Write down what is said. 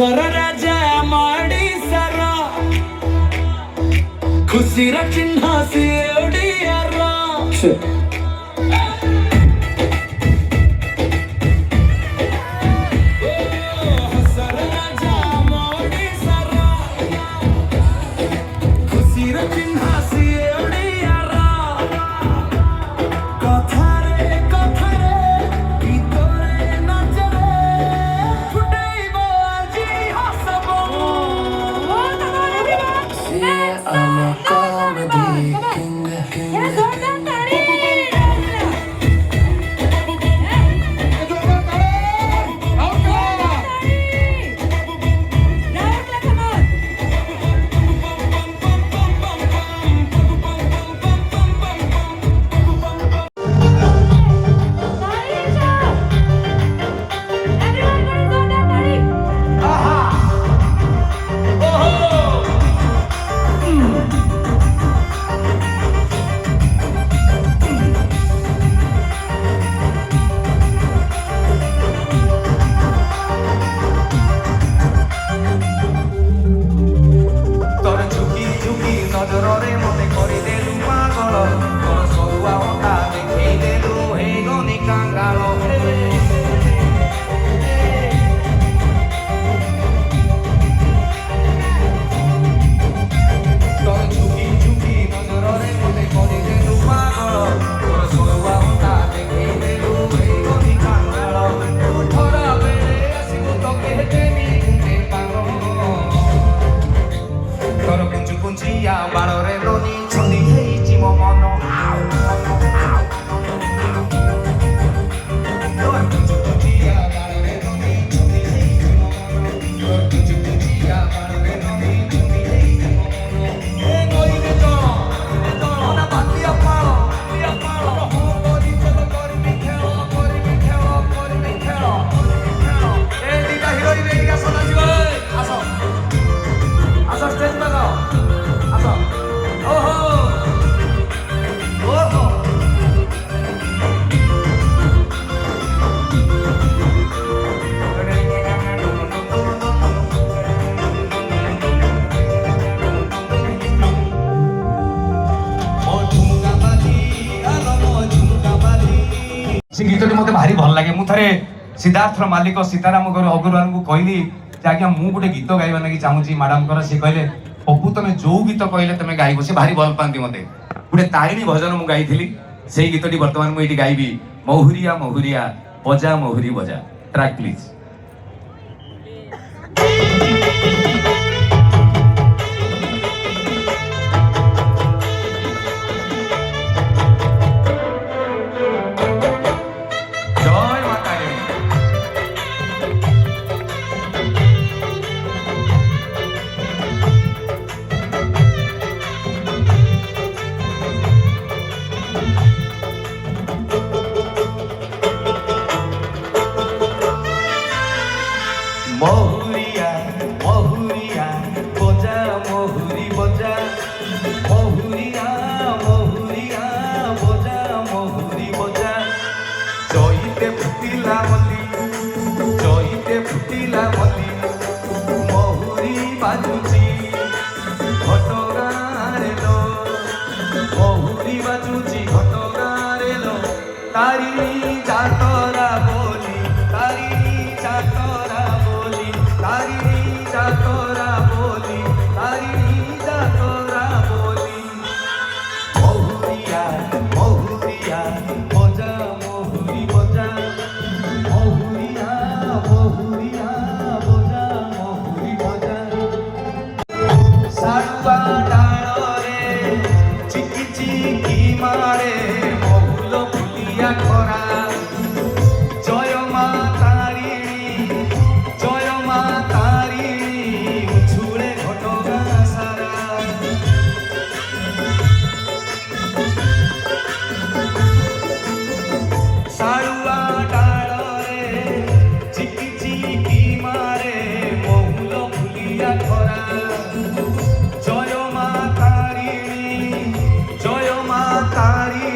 हसर राजा माड़ी सारा खुशी चिन्ह सी ओडियारा गीत मत भारी भल लगे मुझे सिद्धार्थ मालिक सीताराम घर अग्रवाल को कहली आज्ञा मु गोटे गीत गाइबा लगी चाहूँगी मैडम सी कहले पप्पू तुम जो गीत कहले तुम गाइब से भारी भल पाती मत गोटे तारिणी भजन मुझे गाई से गीतटी बर्तमान मुझे गाइबी महुरिया महुरिया बजा महुरी बजा ट्रैक प्लीज। महुरिया महुरिया बजा महुरी बजा महुरिया महुरिया बजा महुरी बजा चईते फुटिला मली महुरी बाजुची घटगारे लो महुरी बाजुची घटगारे लो तारिणी जातरा बोली तारिणी जातरा तारिणी जातरा बोली तारिणी जातरा बोली महुरिया महुरिया बजा महुरी बजा महुरिया महुरिया बजा महुरी बजा सारुआ डाल रे चिकी चिकी मारे बहुल फुलिया खरा जय मा जय मा तारिणी